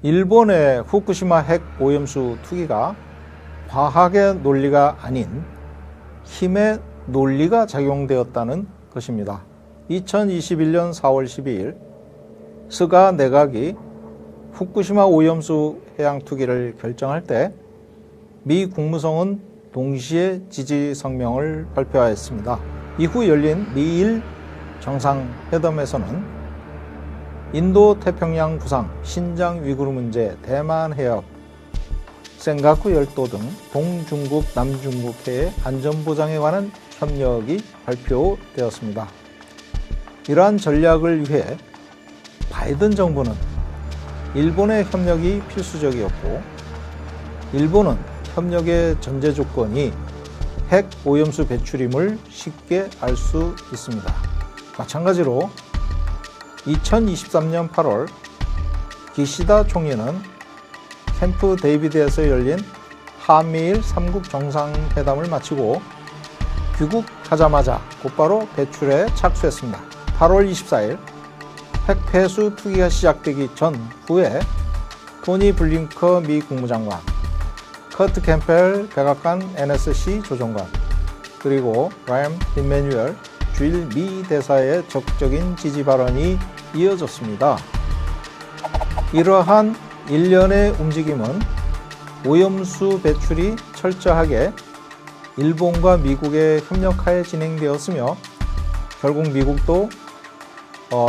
일본의 후쿠시마 핵 오염수 투기가 과학의 논리가 아닌 힘의 논리가 작용되었다는 것입니다. 2021년 4월 12일 스가 내각이 후쿠시마 오염수 해양 투기를 결정할 때 미 국무성은 동시에 지지 성명을 발표하였습니다. 이후 열린 미일 정상회담에서는 인도 태평양 부상, 신장 위구르 문제, 대만 해협, 센가쿠 열도 등 동중국, 남중국해의 안전보장에 관한 협력이 발표되었습니다. 이러한 전략을 위해 바이든 정부는 일본의 협력이 필수적이었고, 일본은 협력의 전제 조건이 핵 오염수 배출임을 쉽게 알 수 있습니다. 마찬가지로 2023년 8월 기시다 총리는 캠프 데이비드에서 열린 한미일 3국 정상회담을 마치고 귀국하자마자 곧바로 배출에 착수했습니다. 8월 24일 핵 폐수 투기가 시작되기 전후에 토니 블링커 미 국무장관, 커트 캠펠 백악관 NSC 조정관, 그리고 라임 이메뉴얼 주일 미 대사의 적극적인 지지 발언이 이어졌습니다. 이러한 일련의 움직임은 오염수 배출이 철저하게 일본과 미국의 협력하에 진행되었으며, 결국 미국도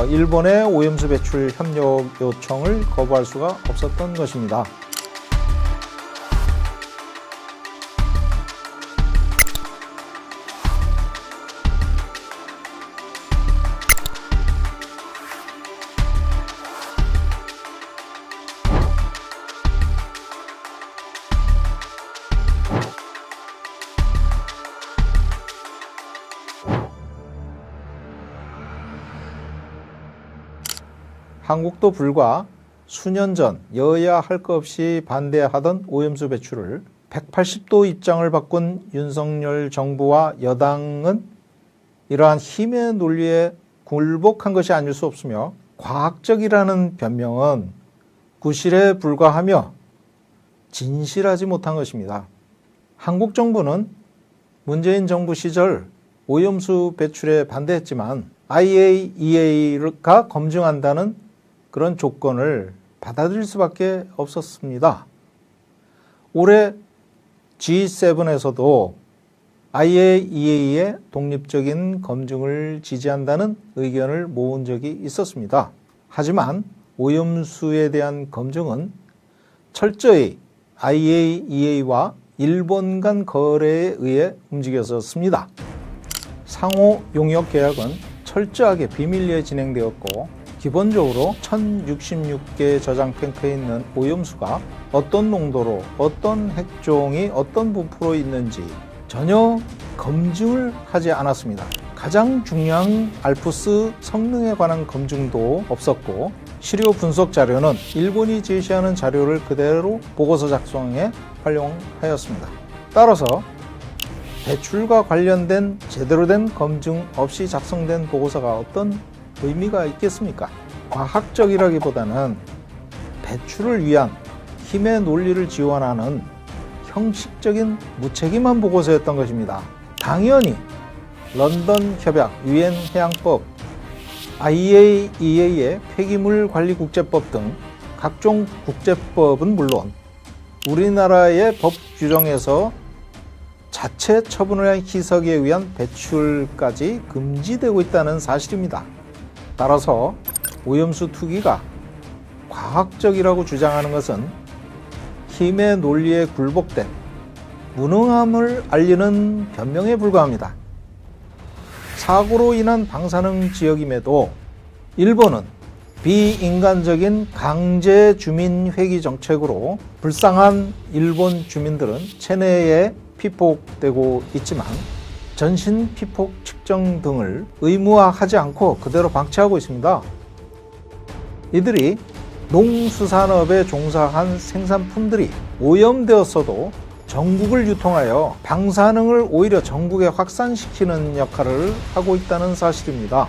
일본의 오염수 배출 협력 요청을 거부할 수가 없었던 것입니다. 한국도 불과 수년 전 여야 할 것 없이 반대하던 오염수 배출을 180도 입장을 바꾼 윤석열 정부와 여당은 이러한 힘의 논리에 굴복한 것이 아닐 수 없으며, 과학적이라는 변명은 구실에 불과하며 진실하지 못한 것입니다. 한국 정부는 문재인 정부 시절 오염수 배출에 반대했지만 IAEA가 검증한다는 그런 조건을 받아들일 수밖에 없었습니다. 올해 G7에서도 IAEA의 독립적인 검증을 지지한다는 의견을 모은 적이 있었습니다. 하지만 오염수에 대한 검증은 철저히 IAEA와 일본 간 거래에 의해 움직였었습니다. 상호 용역 계약은 철저하게 비밀리에 진행되었고, 기본적으로 1066개 저장 탱크에 있는 오염수가 어떤 농도로, 어떤 핵종이 어떤 부프로 있는지 전혀 검증을 하지 않았습니다. 가장 중요한 알프스 성능에 관한 검증도 없었고, 시료 분석 자료는 일본이 제시하는 자료를 그대로 보고서 작성에 활용하였습니다. 따라서 배출과 관련된 제대로 된 검증 없이 작성된 보고서가 어떤 의미가 있겠습니까? 과학적이라기보다는 배출을 위한 힘의 논리를 지원하는 형식적인 무책임한 보고서였던 것입니다. 당연히 런던 협약, 유엔 해양법, IAEA의 폐기물 관리 국제법 등 각종 국제법은 물론 우리나라의 법 규정에서 자체 처분을 희석에 의한 배출까지 금지되고 있다는 사실입니다. 따라서 오염수 투기가 과학적이라고 주장하는 것은 힘의 논리에 굴복된 무능함을 알리는 변명에 불과합니다. 사고로 인한 방사능 지역임에도 일본은 비인간적인 강제 주민 회귀 정책으로 불쌍한 일본 주민들은 체내에 피폭되고 있지만 전신 피폭 측정 등을 의무화하지 않고 그대로 방치하고 있습니다. 이들이 농수산업에 종사한 생산품들이 오염되었어도 전국을 유통하여 방사능을 오히려 전국에 확산시키는 역할을 하고 있다는 사실입니다.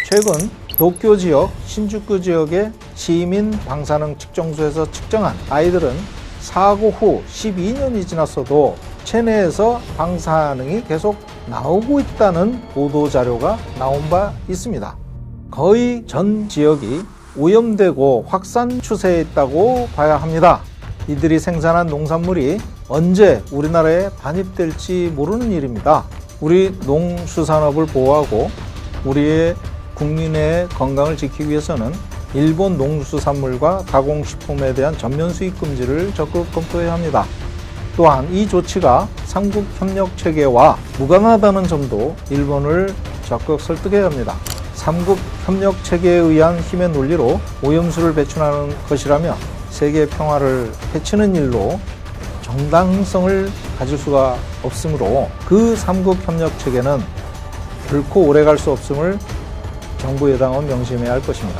최근 도쿄 지역, 신주쿠 지역의 시민 방사능 측정소에서 측정한 아이들은 사고 후 12년이 지났어도 체내에서 방사능이 계속 나오고 있다는 보도 자료가 나온 바 있습니다. 거의 전 지역이 오염되고 확산 추세에 있다고 봐야 합니다. 이들이 생산한 농산물이 언제 우리나라에 반입될지 모르는 일입니다. 우리 농수산업을 보호하고 우리의 국민의 건강을 지키기 위해서는 일본 농수산물과 가공식품에 대한 전면 수입 금지를 적극 검토해야 합니다. 또한 이 조치가 삼국협력체계와 무관하다는 점도 일본을 적극 설득해야 합니다. 삼국협력체계에 의한 힘의 논리로 오염수를 배출하는 것이라면 세계 평화를 해치는 일로 정당성을 가질 수가 없으므로 그 삼국협력체계는 결코 오래갈 수 없음을 정부 여당은 명심해야 할 것입니다.